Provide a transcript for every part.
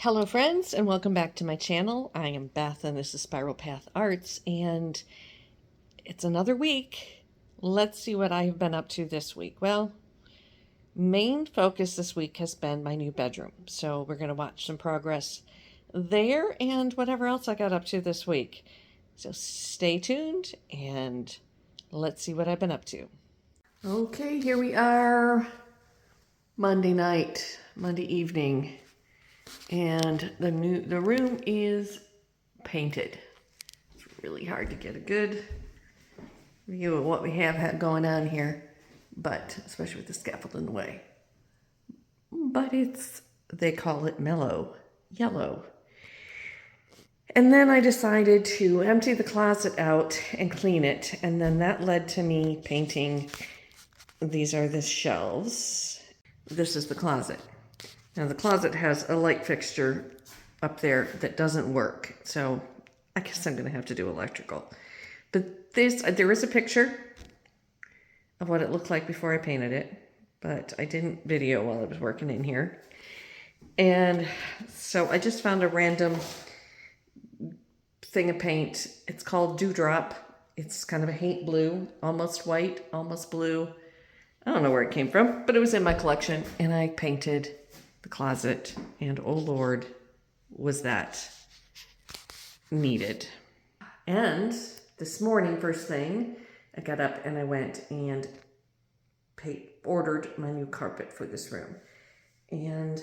Hello friends and welcome back to my channel. I am Beth and this is Spiral Path Arts and it's another week. Let's see what I have been up to this week. Well, main focus this week has been my new bedroom. So we're going to watch some progress there and whatever else I got up to this week. So stay tuned and let's see what I've been up to. Okay, here we are. Monday night, Monday evening. And the room is painted. It's really hard to get a good view of what we have had going on here, but especially with the scaffold in the way. But they call it mellow yellow. And then I decided to empty the closet out and clean it, and then that led to me painting. These are the shelves. This is the closet. Now the closet has a light fixture up there that doesn't work, so I guess I'm going to have to do electrical. But there is a picture of what it looked like before I painted it, but I didn't video while I was working in here. And so I just found a random thing of paint. It's called Dewdrop. It's kind of a haint blue, almost white, almost blue. I don't know where it came from, but it was in my collection, and I painted the closet, and oh Lord, was that needed. And this morning, first thing, I got up and I went and ordered my new carpet for this room. And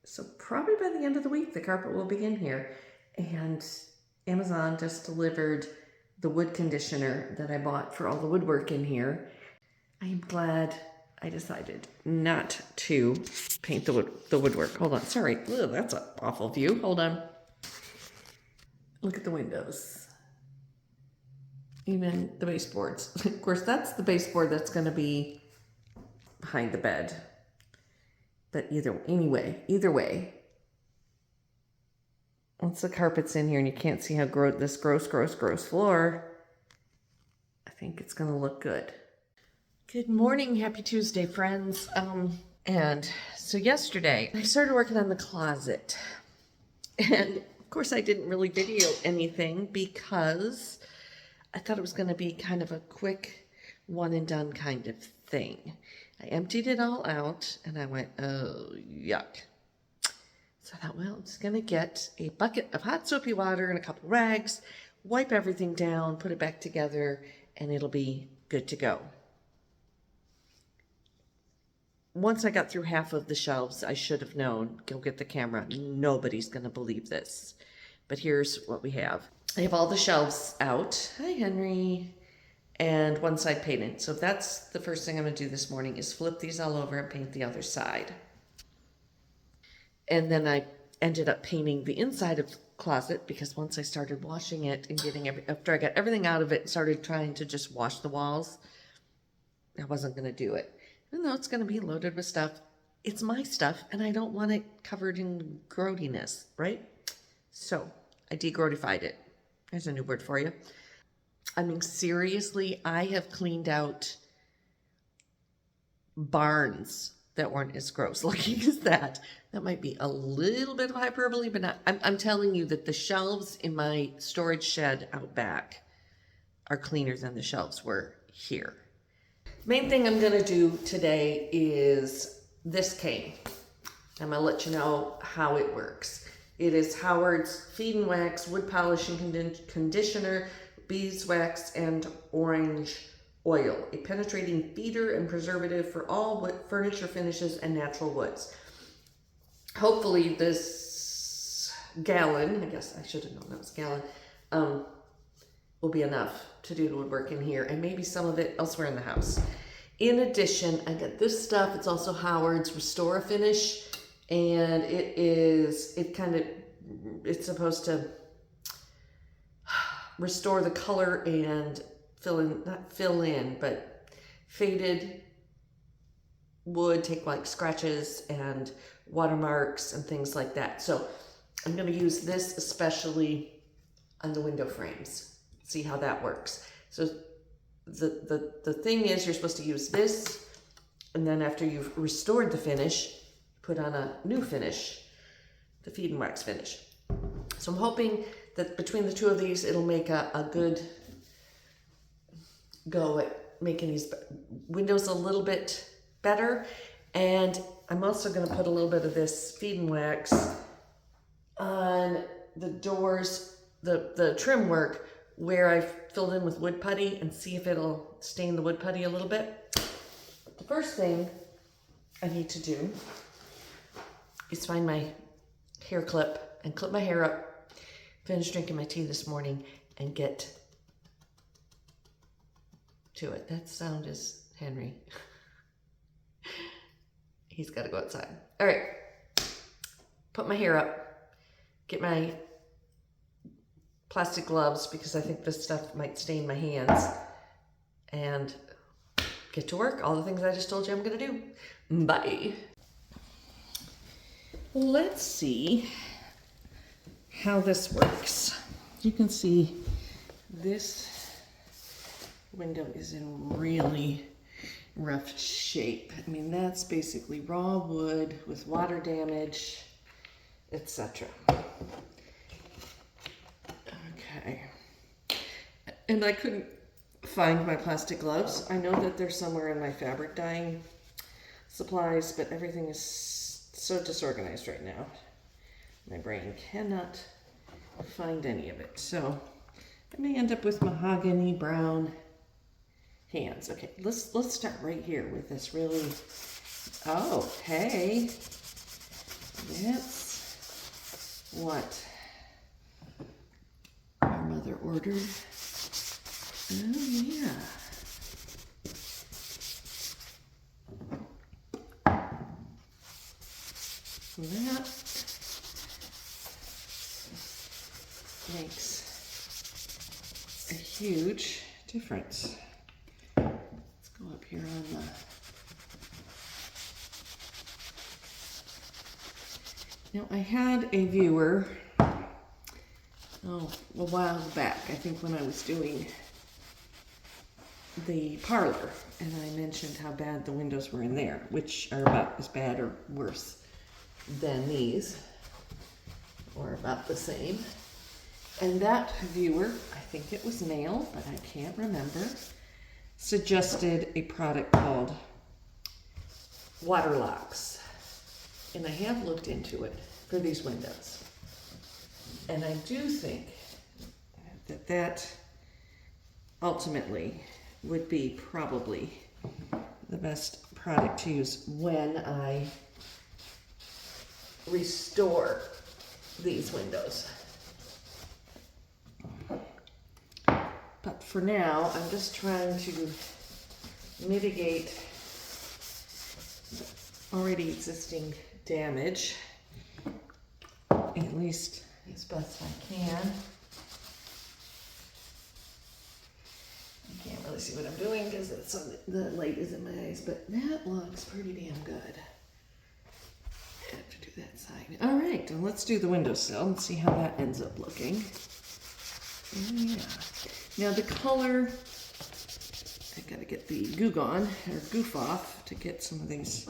so probably by the end of the week, the carpet will be in here. And Amazon just delivered the wood conditioner that I bought for all the woodwork in here. I am glad I decided not to paint the woodwork. Hold on, sorry. Ugh, that's an awful view. Hold on. Look at the windows. Even the baseboards. Of course, that's the baseboard that's going to be behind the bed. But either way, once the carpet's in here and you can't see how this gross floor, I think it's going to look good. Good morning, happy Tuesday, friends. And so yesterday I started working on the closet, and of course I didn't really video anything because I thought it was going to be kind of a quick one and done kind of thing. I emptied it all out and I went, oh, yuck. So I thought, well, I'm just going to get a bucket of hot soapy water and a couple rags, wipe everything down, put it back together, and it'll be good to go. Once I got through half of the shelves, I should have known, go get the camera. Nobody's going to believe this. But here's what we have. I have all the shelves out. Hi, Henry. And one side painted. So that's the first thing I'm going to do this morning is flip these all over and paint the other side. And then I ended up painting the inside of the closet because once I started washing it and after I got everything out of it and started trying to just wash the walls, I wasn't going to do it. Even though it's going to be loaded with stuff, it's my stuff, and I don't want it covered in growtiness, right? So I degrowtified it. There's a new word for you. I mean, seriously, I have cleaned out barns that weren't as gross looking as that. That might be a little bit of hyperbole, but not, I'm telling you that the shelves in my storage shed out back are cleaner than the shelves were here. Main thing I'm going to do today is this cane. I'm going to let you know how it works. It is Howard's Feed and Wax Wood Polishing Conditioner, Beeswax, and Orange Oil. A penetrating feeder and preservative for all wood, furniture finishes and natural woods. Hopefully this gallon, I guess I should have known that was a gallon, will be enough to do the woodwork in here and maybe some of it elsewhere in the house. In addition, I got this stuff. It's also Howard's Restore a Finish, and it's supposed to restore the color and not fill in, but faded wood, take like scratches and watermarks and things like that. So I'm going to use this especially on the window frames. See how that works. So the thing is, you're supposed to use this, and then after you've restored the finish, put on a new finish. the feed and wax finish. So I'm hoping that between the two of these, it'll make a good go at making these windows a little bit better. And I'm also going to put a little bit of this feed and wax on the doors, the trim work, where I've filled in with wood putty, and see if it'll stain the wood putty a little bit. The first thing I need to do is find my hair clip and clip my hair up, finish drinking my tea this morning, and get to it. That sound is Henry. He's got to go outside. All right, put my hair up, get my plastic gloves because I think this stuff might stain my hands, and get to work. All the things I just told you I'm gonna do. Bye. Let's see how this works. You can see this window is in really rough shape. I mean, that's basically raw wood with water damage, etc. Okay. And I couldn't find my plastic gloves. I know that they're somewhere in my fabric dyeing supplies, but everything is so disorganized right now. My brain cannot find any of it. So I may end up with mahogany brown hands. Okay, let's start right here with this really, oh, hey, that's what our mother ordered. Oh, yeah. That makes a huge difference. Let's go up here on the now. I had a viewer, oh, a while back, I think when I was doing the parlor, and I mentioned how bad the windows were in there, which are about as bad or worse than these, or about the same. And that viewer, I think it was male, but I can't remember, suggested a product called Water Locks. And I have looked into it for these windows. And I do think that that ultimately would be probably the best product to use when I restore these windows. But for now, I'm just trying to mitigate already existing damage, at least as best I can. I can't really see what I'm doing because the light is in my eyes, but that looks pretty damn good. I have to do that side. All right, and let's do the windowsill and see how that ends up looking. Oh, yeah. Now the color, I gotta get the goof off to get some of these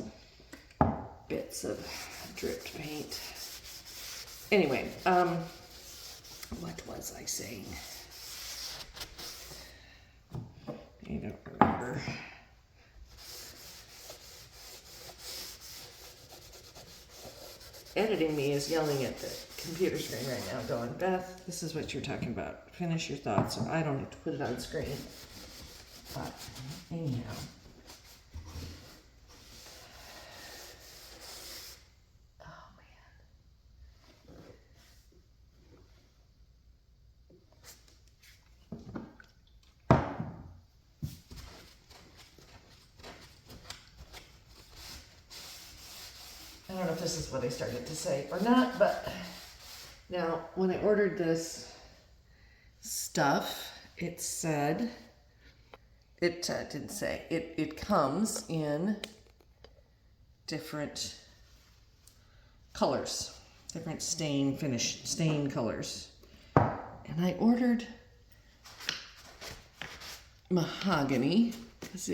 bits of dripped paint. Anyway, what was I saying? I don't remember. Editing me is yelling at the computer screen right now going, Beth, this is what you're talking about. Finish your thoughts so I don't have to put it on screen. But anyhow. Oh man. I don't know if this is what I started to say or not, but now when I ordered this stuff, it said, it didn't say, it comes in different colors, different stain colors. And I ordered mahogany because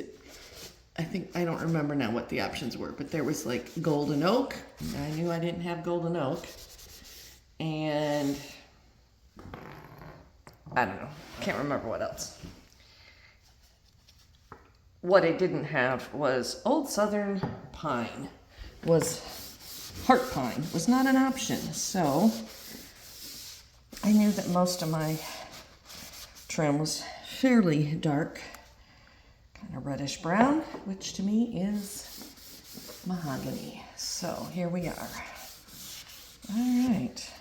I don't remember now what the options were, but there was like golden oak. I knew I didn't have golden oak. and I don't know, can't remember what else. What I didn't have was Old Southern Pine, heart pine was not an option. So I knew that most of my trim was fairly dark, kind of reddish brown, which to me is mahogany. So here we are. All right.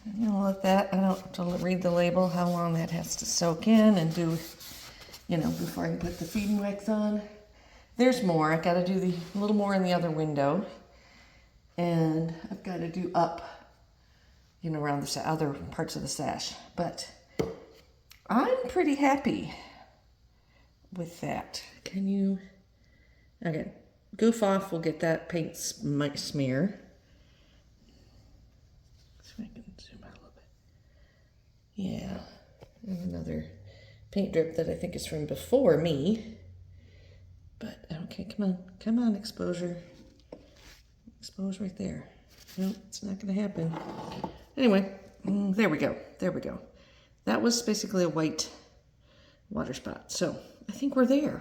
I'm gonna let that, I don't have to read the label, how long that has to soak in and do, before I can put the feeding wax on. There's more. I've got to do a little more in the other window. And I've got to do up, around the other parts of the sash. But I'm pretty happy with that. Okay, goof off, we'll get that paint smear. So I can zoom out a little bit. Yeah, and another paint drip that I think is from before me. But, okay, come on, exposure. Expose right there. No, it's not gonna happen. Anyway, there we go. That was basically a white water spot. So, I think we're there.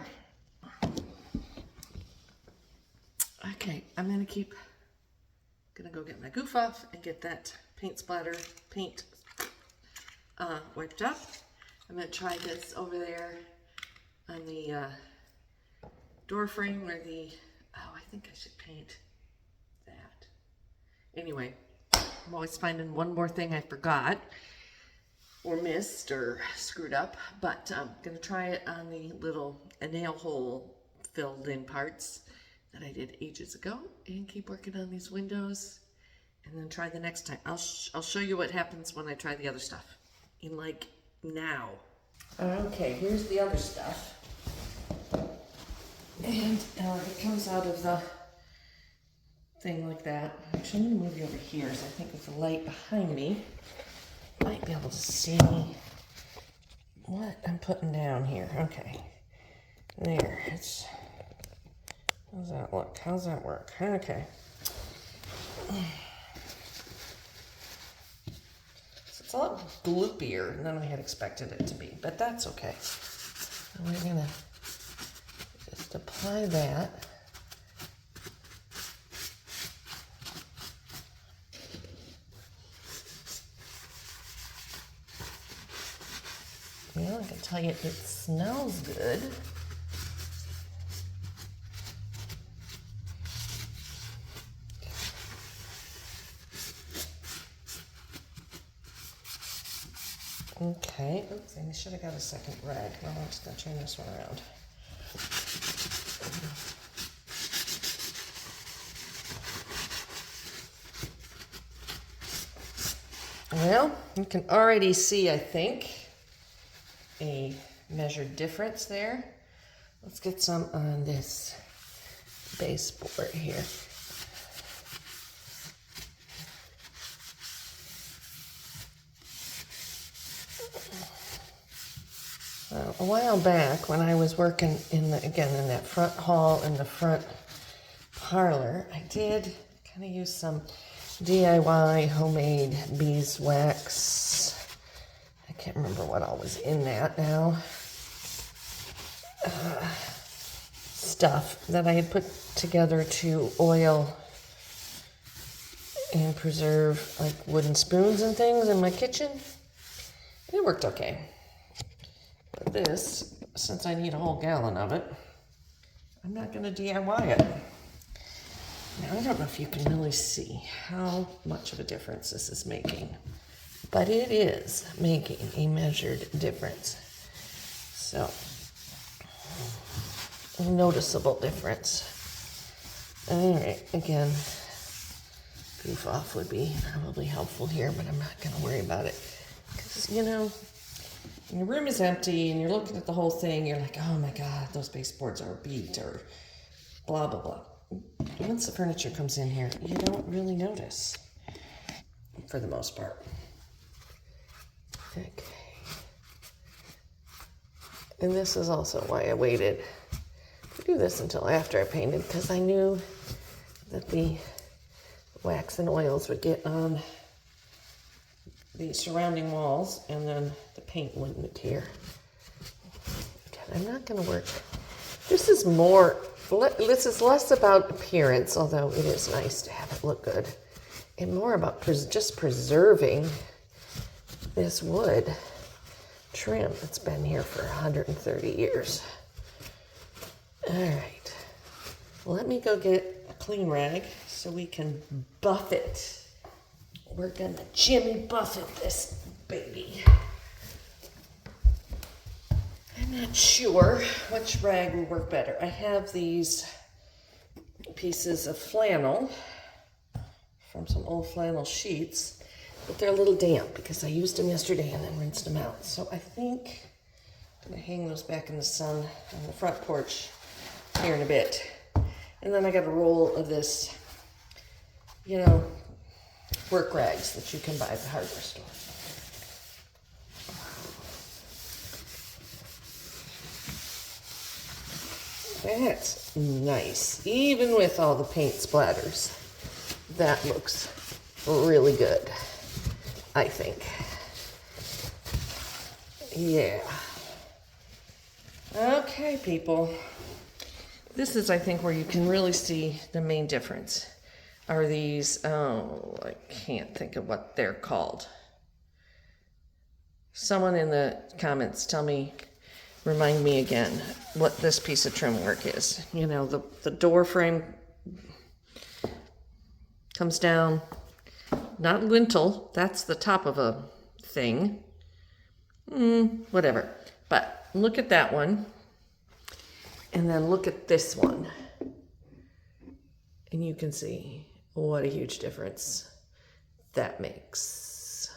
Okay, I'm gonna go get my goof off and get that paint wiped up. I'm gonna try this over there on the door frame where I think I should paint that. Anyway, I'm always finding one more thing I forgot or missed or screwed up, but I'm gonna try it on the little nail hole filled in parts that I did ages ago and keep working on these windows and then try the next time. I'll show you what happens when I try the other stuff in like now. Okay, here's the other stuff. And it comes out of the thing like that. Actually, I'm gonna move you over here so I think with the light behind me, I might be able to see what I'm putting down here. Okay, there, how's that look? How's that work? Okay. So it's a lot gloopier than I had expected it to be, but that's okay. And we're gonna just apply that. Well, I can tell you it smells good. Okay, oops, I should have got a second rag. Well, I'm just gonna turn this one around. Well, you can already see, I think, a measured difference there. Let's get some on this baseboard here. A while back when I was working in that front hall in the front parlor, I did kind of use some DIY homemade beeswax. I can't remember what all was in that now. Stuff that I had put together to oil and preserve like wooden spoons and things in my kitchen. It worked okay. But this, since I need a whole gallon of it, I'm not going to DIY it. Now, I don't know if you can really see how much of a difference this is making, but it is making a measured difference. So, a noticeable difference. All right, again, goof off would be probably helpful here, but I'm not going to worry about it. Because, when your room is empty and you're looking at the whole thing, you're like, oh my God, those baseboards are beat or blah, blah, blah. Once the furniture comes in here, you don't really notice for the most part. Okay. And this is also why I waited to do this until after I painted, because I knew that the wax and oils would get on the surrounding walls, and then the paint wouldn't adhere. Okay, I'm not going to work. This is less about appearance, although it is nice to have it look good, and more about just preserving this wood trim that's been here for 130 years. All right, let me go get a clean rag so we can buff it. We're gonna Jimmy Buffett this baby. I'm not sure which rag will work better. I have these pieces of flannel from some old flannel sheets, but they're a little damp because I used them yesterday and then rinsed them out. So I think I'm gonna hang those back in the sun on the front porch here in a bit. And then I got a roll of this, work rags that you can buy at the hardware store. That's nice. Even with all the paint splatters, that looks really good, I think. Yeah. Okay, people. This is, I think, where you can really see the main difference. Are these, I can't think of what they're called. Someone in the comments remind me again what this piece of trim work is. The door frame comes down, not lintel, that's the top of a thing. Whatever. But look at that one. And then look at this one. And you can see what a huge difference that makes.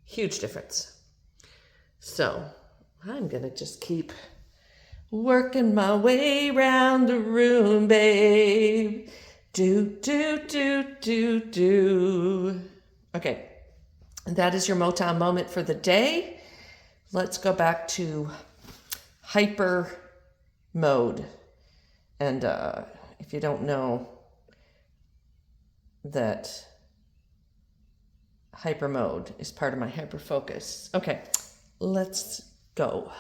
Huge difference. So I'm gonna just keep working my way around the room, babe. Do. Okay, that is your Motown moment for the day. Let's go back to hyper mode. And if you don't know that hyper mode is part of my hyper focus. Okay, let's go.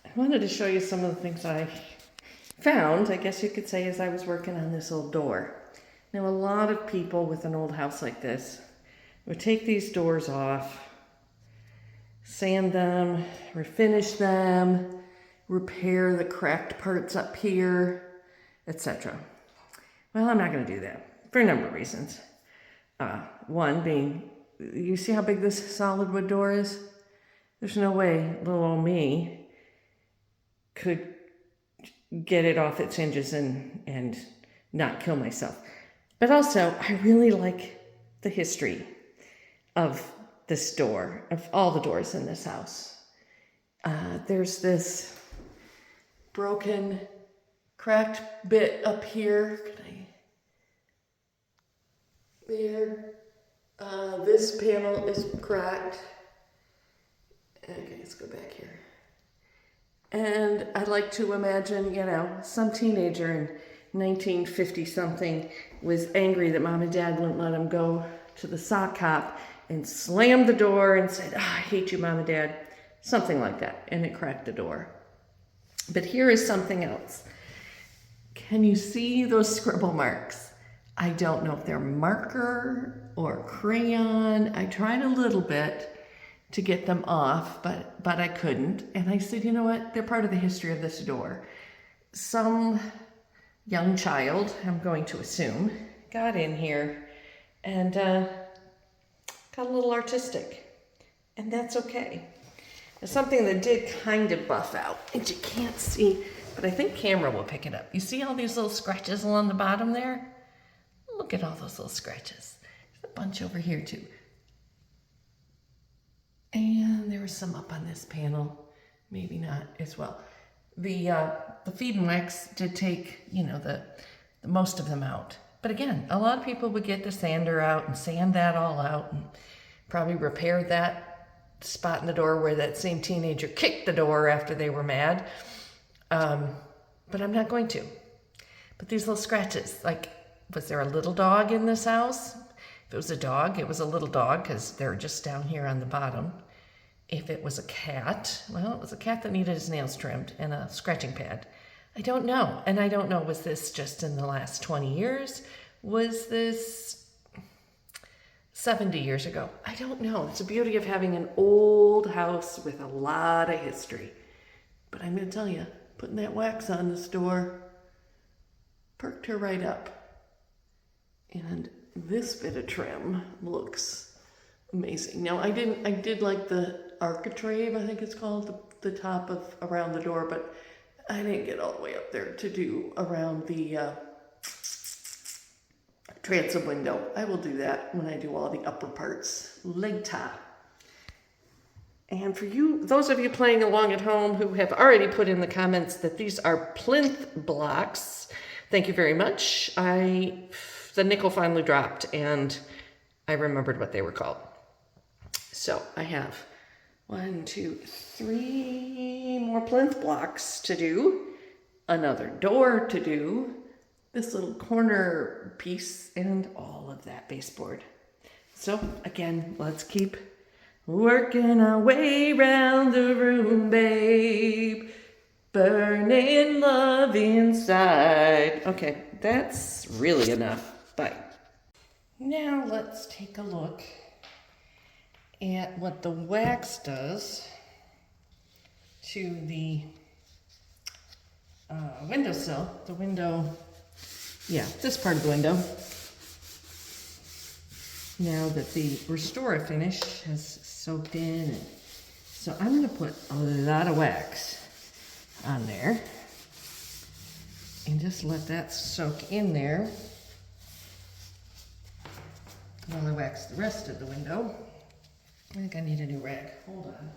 I wanted to show you some of the things I found, I guess you could say, as I was working on this old door. Now, a lot of people with an old house like this would take these doors off, sand them, refinish them, repair the cracked parts up here, etc. Well, I'm not going to do that for a number of reasons. One being, you see how big this solid wood door is? There's no way little old me could get it off its hinges and not kill myself. But also, I really like the history of this door, of all the doors in this house. There's this broken, cracked bit up here. This panel is cracked. Okay, let's go back here. And I like to imagine, some teenager in 1950 something was angry that mom and dad wouldn't let him go to the sock hop and slammed the door and said, I hate you, mom and dad. Something like that. And it cracked the door. But here is something else. Can you see those scribble marks? I don't know if they're marker or crayon. I tried a little bit to get them off, but I couldn't. And I said, you know what? They're part of the history of this door. Some young child, I'm going to assume, got in here and got a little artistic, and that's okay. There's something that did kind of buff out, and you can't see, but I think camera will pick it up. You see all these little scratches along the bottom there? Look at all those little scratches. There's a bunch over here too. And there was some up on this panel, maybe not as well. The feed and wax did take, you know, the most of them out. But again, a lot of people would get the sander out and sand that all out and probably repair that spot in the door where that same teenager kicked the door after they were mad. But I'm not going to. But these little scratches, like, was there a little dog in this house? If it was a dog, it was a little dog because they're just down here on the bottom. If it was a cat, well, it was a cat that needed his nails trimmed and a scratching pad. I don't know. And I don't know, was this just in the last 20 years? Was this 70 years ago? I don't know. It's the beauty of having an old house with a lot of history. But I'm going to tell you, putting that wax on this door perked her right up. And this bit of trim looks amazing. Now, I did like the architrave, I think it's called, the top of around the door, but I didn't get all the way up there to do around the transom window. I will do that when I do all the upper parts later. And for you, those of you playing along at home who have already put in the comments that these are plinth blocks, thank you very much. The nickel finally dropped and I remembered what they were called. So I have 1, 2, 3 more plinth blocks to do, another door to do, this little corner piece, and all of that baseboard. So again, let's keep working our way around the room, babe. Burning love inside. Okay, that's really enough. Bye. Now let's take a look at what the wax does to the windowsill. The window, yeah, this part of the window. Now that the Restore finish has soaked in. So I'm going to put a lot of wax on there and just let that soak in there while I wax the rest of the window. I think I need a new rag. Hold on.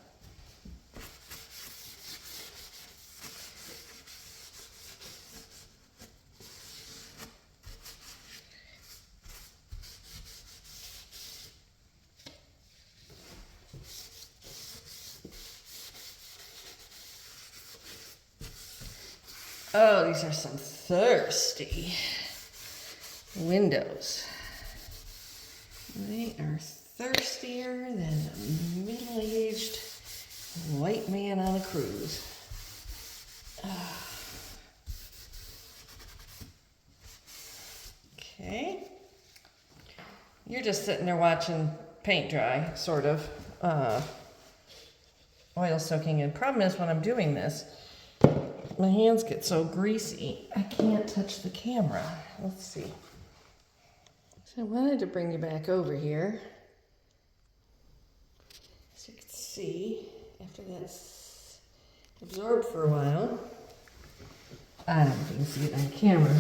Oh, these are some thirsty windows. They are thirstier than a middle-aged white man on a cruise. Okay. You're just sitting there watching paint dry, sort of. Oil soaking in. Problem is when I'm doing this, my hands get so greasy, I can't touch the camera. Let's see. So I wanted to bring you back over here so you can see after that's absorbed for a while. I don't know if you can see it on camera,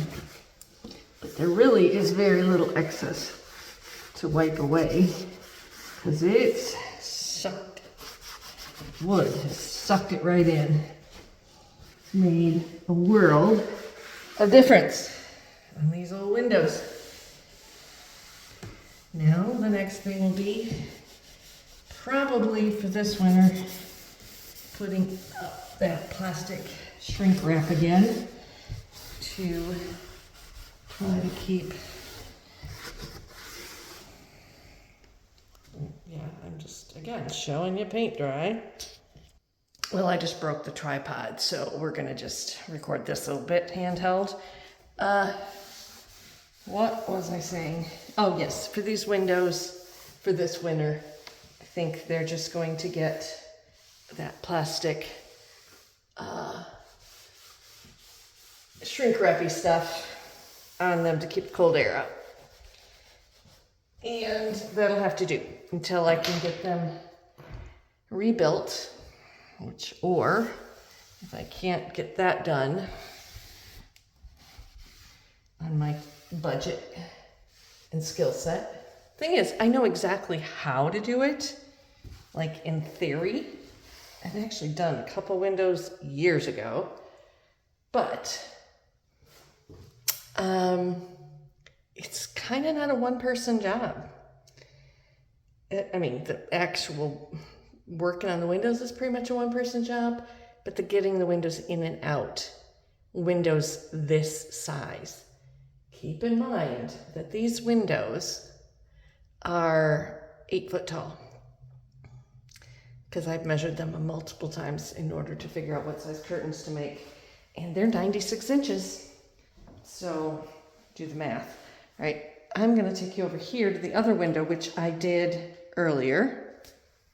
but there really is very little excess to wipe away because it's sucked. Wood has sucked it right in. Made a world of difference on these old windows. Now the next thing will be probably for this winter putting up that plastic shrink wrap again to try to keep, yeah, I'm just again showing you paint dry. Well, I just broke the tripod, so we're gonna just record this a little bit handheld. What was I saying? Oh yes, for these windows, for this winter, I think they're just going to get that plastic shrink wrappy stuff on them to keep cold air out. And that'll have to do until I can get them rebuilt, or if I can't get that done on my budget and skill set. Thing is, I know exactly how to do it, like in theory. I've actually done a couple windows years ago, but it's kind of not a one-person job. I mean, the actual working on the windows is pretty much a one-person job, but the getting the windows in and out, windows this size. Keep in mind that these windows are 8 foot tall, because I've measured them multiple times in order to figure out what size curtains to make, and they're 96 inches. So do the math. All right, I'm gonna take you over here to the other window, which I did earlier.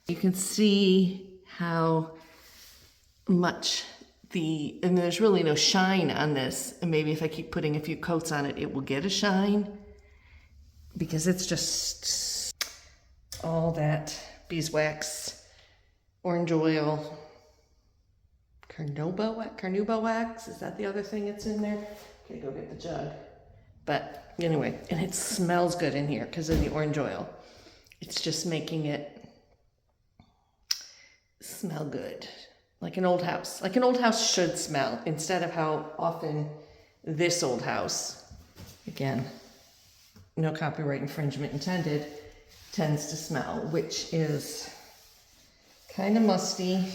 You can see how much and there's really no shine on this. And maybe if I keep putting a few coats on it, it will get a shine, because it's just all that beeswax, orange oil, carnauba wax. Is that the other thing that's in there? Okay, go get the jug. But anyway, and it smells good in here because of the orange oil. It's just making it smell good. Like an old house. Like an old house should smell, instead of how often this old house, again, no copyright infringement intended, tends to smell, which is kind of musty,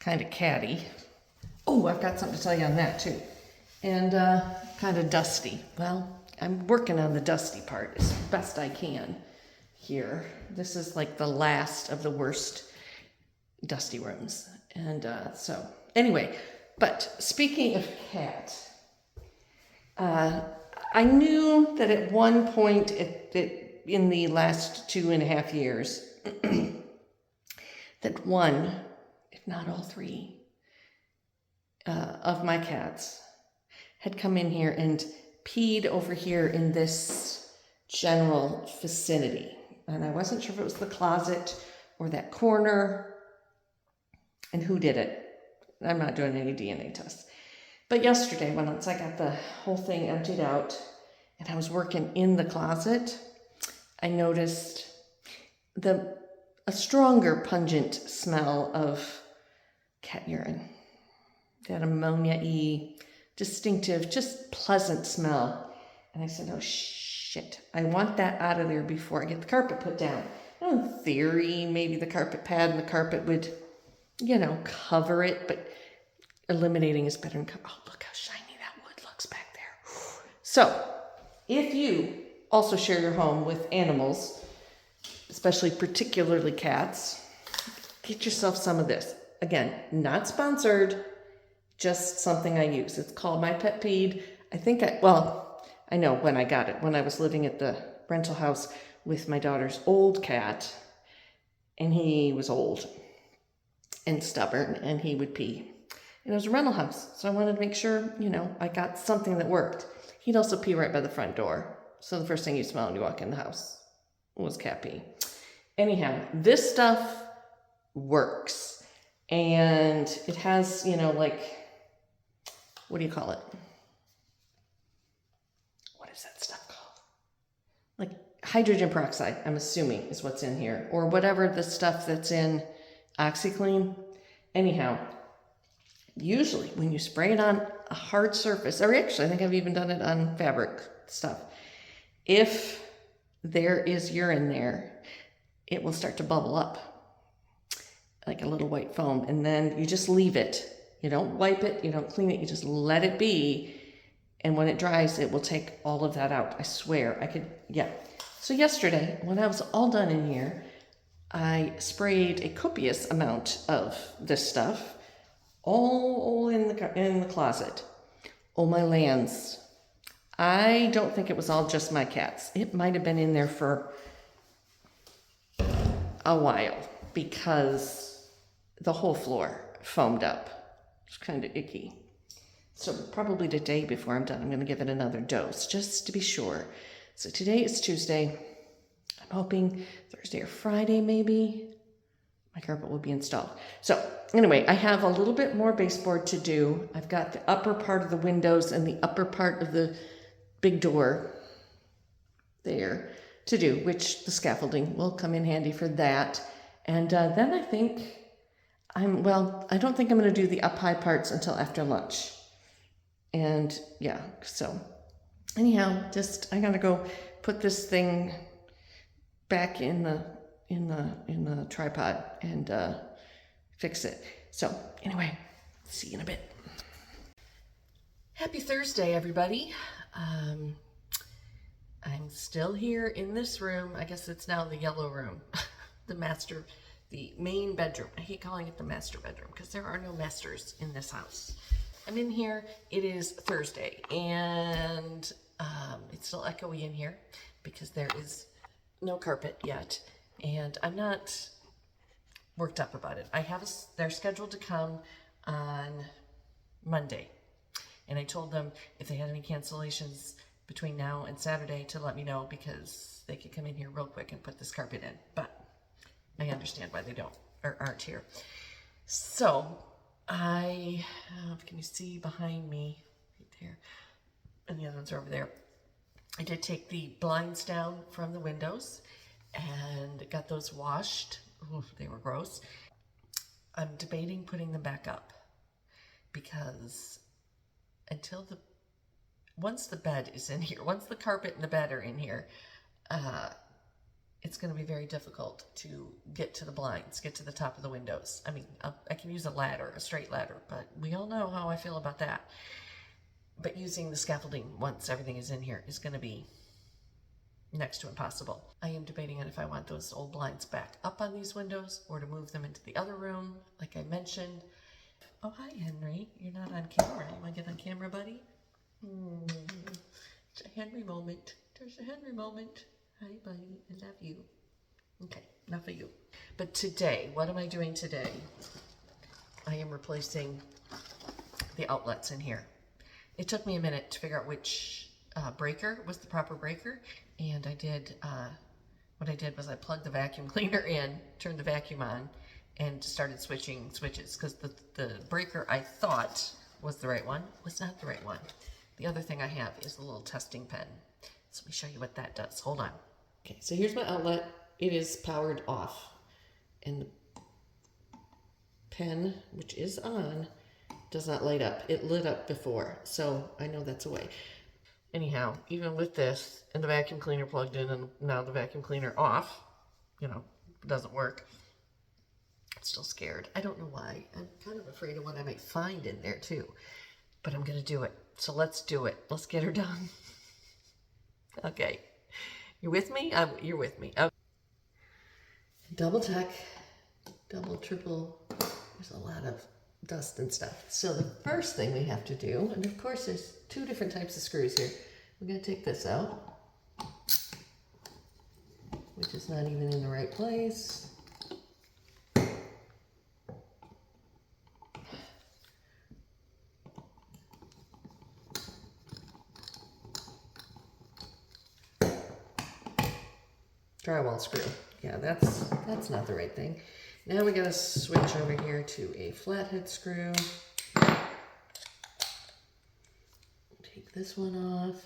kind of catty. Oh, I've got something to tell you on that too. And kind of dusty. Well, I'm working on the dusty part as best I can here. This is like the last of the worst dusty rooms. And so anyway, but speaking of cat, I knew that at one point in the last 2.5 years, that one, if not all three, of my cats had come in here and peed over here in this general vicinity. And I wasn't sure if it was the closet or that corner, and who did it. I'm not doing any DNA tests. But yesterday, once I got the whole thing emptied out and I was working in the closet, I noticed a stronger pungent smell of cat urine. That ammonia-y, distinctive, just pleasant smell. And I said, oh shit, I want that out of there before I get the carpet put down. Now, in theory, maybe the carpet pad and the carpet would, cover it, but eliminating is better than cover. Oh, look how shiny that wood looks back there. So, if you also share your home with animals, especially particularly cats, get yourself some of this. Again, not sponsored, just something I use. It's called My Pet Peed. I know when I got it, when I was living at the rental house with my daughter's old cat, and he was old and stubborn, and he would pee. And it was a rental house, so I wanted to make sure, I got something that worked. He'd also pee right by the front door. So the first thing you smell when you walk in the house was cat pee. Anyhow, this stuff works. And it has, what do you call it? What is that stuff called? Like hydrogen peroxide, I'm assuming, is what's in here. Or whatever the stuff that's in OxyClean. Anyhow, usually when you spray it on a hard surface, or actually I think I've even done it on fabric stuff, if there is urine there, it will start to bubble up like a little white foam, and then you just leave it. You don't wipe it, you don't clean it, you just let it be, and when it dries, it will take all of that out. I swear, So yesterday, when I was all done in here, I sprayed a copious amount of this stuff all in the closet. Oh my lands. I don't think it was all just my cats. It might have been in there for a while because the whole floor foamed up. It's kind of icky. So probably today before I'm done, I'm going to give it another dose just to be sure. So today is Tuesday. hoping Thursday or Friday maybe my carpet will be installed. So anyway, I have a little bit more baseboard to do. I've got the upper part of the windows and the upper part of the big door there to do, which the scaffolding will come in handy for that. And then I think I don't think I'm going to do the up high parts until after lunch. And yeah, so anyhow, I gotta go put this thing back in the tripod and fix it. So anyway, see you in a bit. Happy Thursday, everybody. I'm still here in this room. I guess it's now the yellow room, the main bedroom. I hate calling it the master bedroom because there are no masters in this house. I'm in here. It is Thursday, and it's still echoey in here because there is no carpet yet, and I'm not worked up about it. They're scheduled to come on Monday, and I told them if they had any cancellations between now and Saturday to let me know because they could come in here real quick and put this carpet in, but I understand why they aren't here. So can you see behind me right there, and the other ones are over there. I did take the blinds down from the windows and got those washed. Ooh, they were gross. I'm debating putting them back up because once the bed is in here, once the carpet and the bed are in here, it's going to be very difficult to get to the blinds, get to the top of the windows. I mean, I can use a straight ladder, but we all know how I feel about that. But using the scaffolding once everything is in here is going to be next to impossible. I am debating on if I want those old blinds back up on these windows or to move them into the other room, like I mentioned. Oh, hi, Henry. You're not on camera. You want to get on camera, buddy? It's a Henry moment. There's a Henry moment. Hi, buddy. I love you. Okay, enough of you. But today, what am I doing today? I am replacing the outlets in here. It took me a minute to figure out which breaker was the proper breaker, and what I did was I plugged the vacuum cleaner in, turned the vacuum on, and started switching switches, because the breaker I thought was the right one was not the right one. The other thing I have is a little testing pen. So let me show you what that does. Hold on. Okay, so here's my outlet. It is powered off, and the pen, which is on, does not light up. It lit up before, so I know that's a way. Anyhow, even with this and the vacuum cleaner plugged in and now the vacuum cleaner off, it doesn't work. I'm still scared. I don't know why. I'm kind of afraid of what I might find in there too, but I'm going to do it. So let's do it. Let's get her done. Okay. You with me? You're with me. Okay. Double check, double, triple. There's a lot of dust and stuff. So the first thing we have to do, and of course there's two different types of screws here. We're going to take this out, which is not even in the right place. Drywall screw. Yeah, that's not the right thing. Now we gotta switch over here to a flathead screw. Take this one off.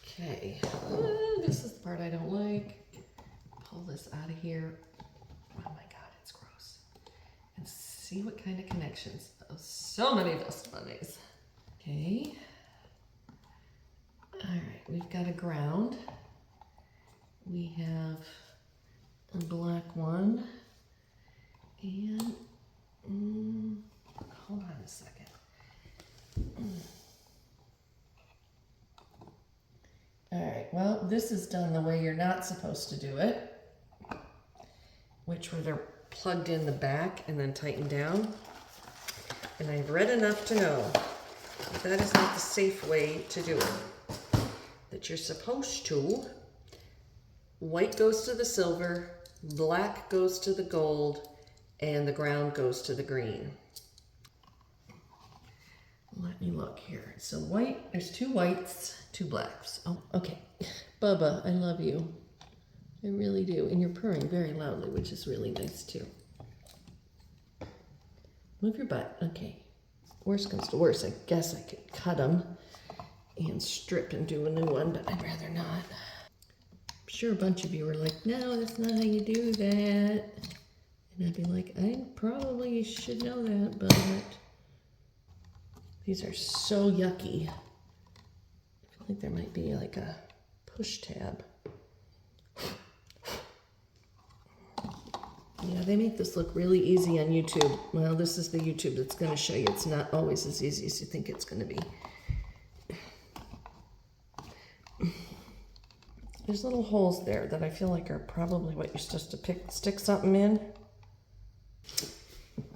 Okay, this is the part I don't like. Pull this out of here. Oh my God, it's gross. And see what kind of connections. Oh, so many dust bunnies. Okay. All right, we've got a ground. We have a black one. And, hold on a second. All right, well, this is done the way you're not supposed to do it, where they're plugged in the back and then tightened down. And I've read enough to know that is not the safe way to do it. That you're supposed to white goes to the silver, black goes to the gold, and the ground goes to the green. Let me look here. So white, there's 2 whites, 2 blacks. Oh, okay. Bubba, I love you. I really do. And you're purring very loudly, which is really nice too. Move your butt. Okay. Worst comes to worst, I guess I could cut them and strip and do a new one, but I'd rather not. I'm sure a bunch of you are like, no, that's not how you do that. And I'd be like, I probably should know that, but these are so yucky. I feel like there might be like a push tab. Yeah, they make this look really easy on YouTube. Well, this is the YouTube that's going to show you it's not always as easy as you think it's going to be. There's little holes there that I feel like are probably what you're supposed to stick something in.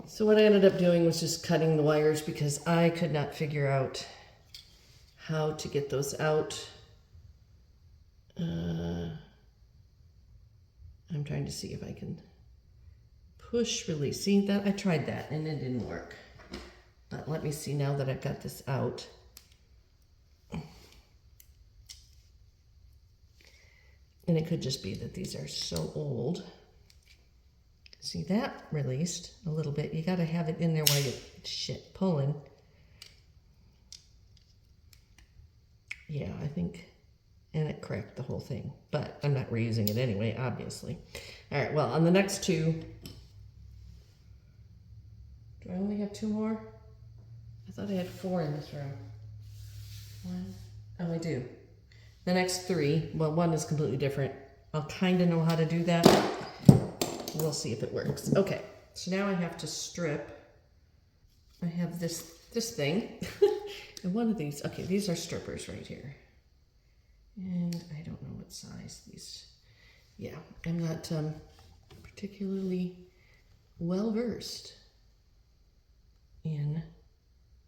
So what I ended up doing was just cutting the wires because I could not figure out how to get those out. I'm trying to see if I can push release. See that? I tried that and it didn't work. But let me see now that I've got this out. And it could just be that these are so old. See that released a little bit. You got to have it in there while you're pulling. Yeah, I think, and it cracked the whole thing, but I'm not reusing it anyway, obviously. All right, well, on the next 2, do I only have 2 more? I thought I had 4 in this room. 1, oh, I do. The next 3, well, 1 is completely different. I'll kind of know how to do that. We'll see if it works. Okay, so now I have to strip. I have this thing, and one of these, okay, these are strippers right here. And I don't know what size these, yeah, I'm not particularly well versed in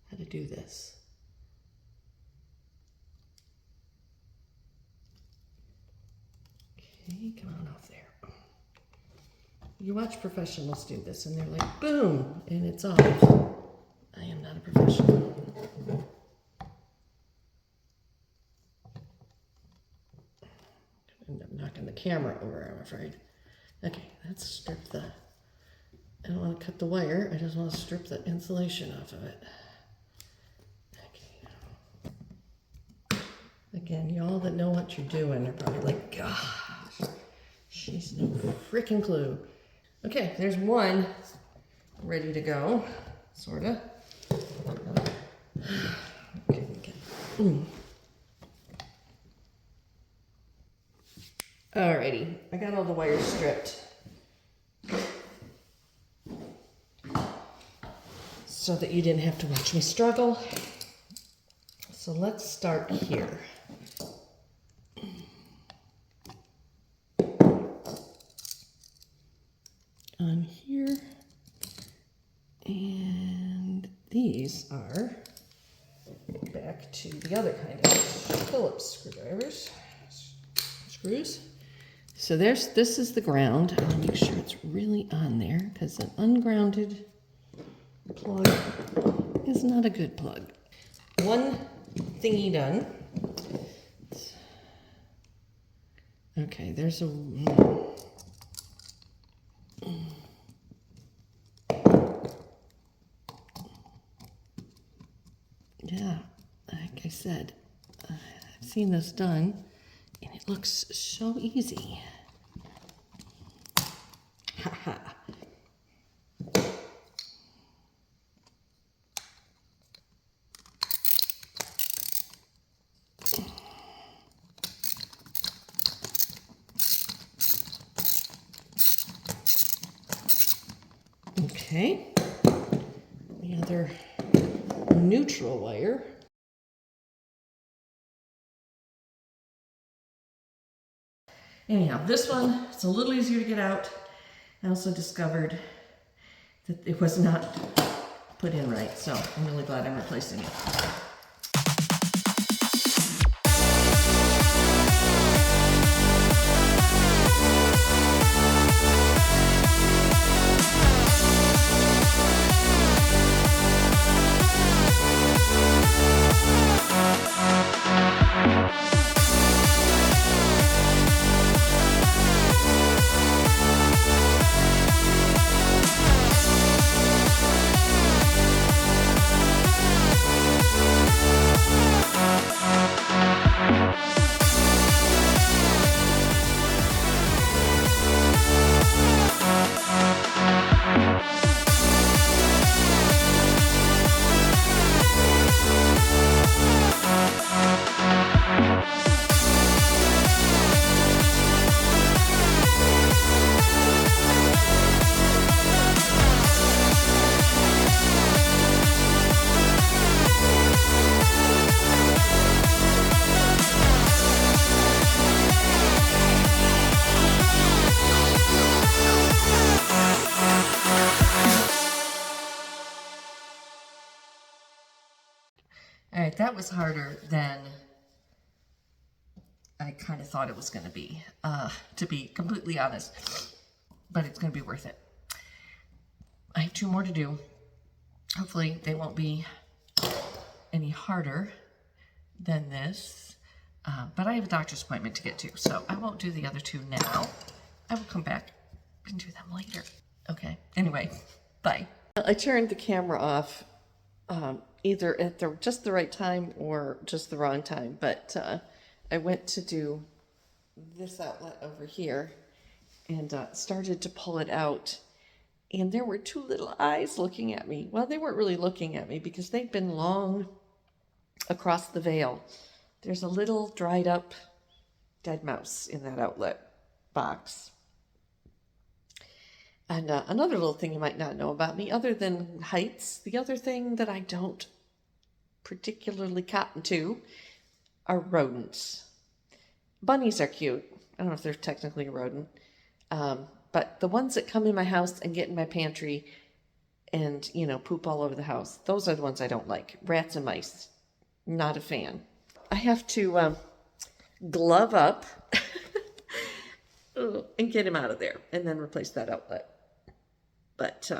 how to do this. Okay, come on off there. You watch professionals do this and they're like, boom, and it's off. I am not a professional. End up knocking the camera over, I'm afraid. Okay, let's strip the, I don't want to cut the wire, I just want to strip the insulation off of it. Okay. Again, y'all that know what you're doing are probably like, gosh, she's no freaking clue. Okay, there's 1 ready to go, sorta. Okay, okay. Alrighty, I got all the wires stripped. So that you didn't have to watch me struggle. So let's start here. On here, and these are back to the other kind of Phillips screws. So this is the ground. I want to make sure it's really on there because an ungrounded plug is not a good plug. 1 thingy done. Okay, there's a yeah, like I said, I've seen this done, and it looks so easy. Ha ha. Okay, the other neutral wire. Anyhow, this one, it's a little easier to get out. I also discovered that it was not put in right, so I'm really glad I'm replacing it. was harder than I kind of thought it was going to be completely honest, but it's going to be worth it. I have 2 more to do. Hopefully they won't be any harder than this, but I have a doctor's appointment to get to, so I won't do the other 2 now. I will come back and do them later. Okay, anyway, bye. I turned the camera off either at just the right time or just the wrong time, but I went to do this outlet over here and started to pull it out, and there were 2 little eyes looking at me. Well, they weren't really looking at me because they'd been long across the veil. There's a little dried up dead mouse in that outlet box. And another little thing you might not know about me, other than heights, the other thing that I don't particularly cotton to are rodents. Bunnies are cute. I don't know if they're technically a rodent. But the ones that come in my house and get in my pantry and, you know, poop all over the house, those are the ones I don't like. Rats and mice, not a fan. I have to glove up and get him out of there and then replace that outlet. But,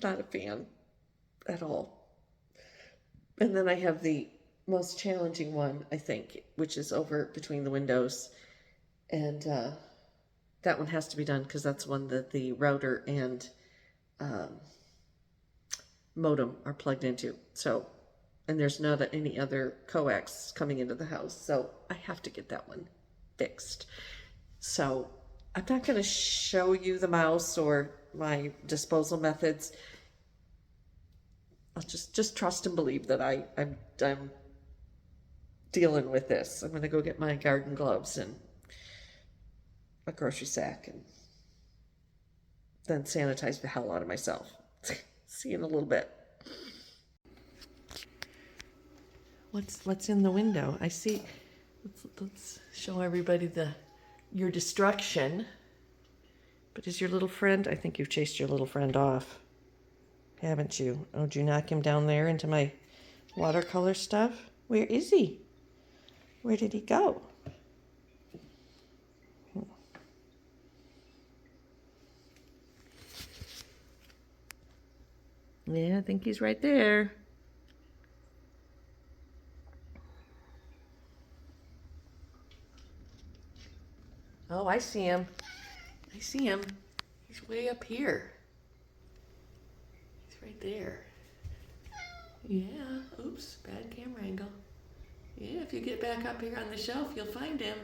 not a fan at all. And then I have the most challenging one, I think, which is over between the windows. And that one has to be done because that's one that the router and modem are plugged into. So, and there's not any other coax coming into the house. So I have to get that one fixed. So I'm not going to show you the mouse or my disposal methods. I'll just trust and believe that I'm dealing with this. I'm going to go get my garden gloves and a grocery sack and then sanitize the hell out of myself. See you in a little bit. What's in the window? I see. Let's show everybody your destruction. But is your little friend? I think you've chased your little friend off, haven't you? Oh, did you knock him down there into my watercolor stuff? Where is he? Where did he go? Yeah, I think he's right there. Oh, I see him. I see him. He's way up here. He's right there. Yeah. Oops, bad camera angle. Yeah, if you get back up here on the shelf, you'll find him.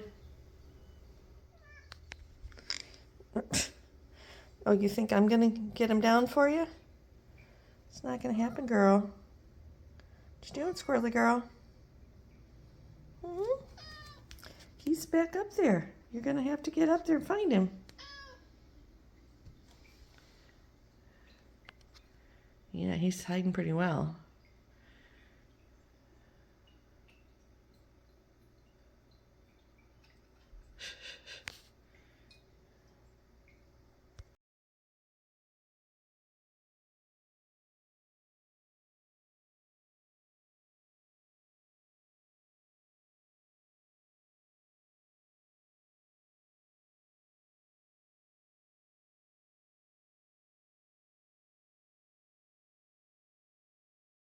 Oh, you think I'm going to get him down for you? It's not going to happen, girl. What you doing, squirrely girl? Mm-hmm. He's back up there. You're going to have to get up there and find him. Yeah, he's hiding pretty well.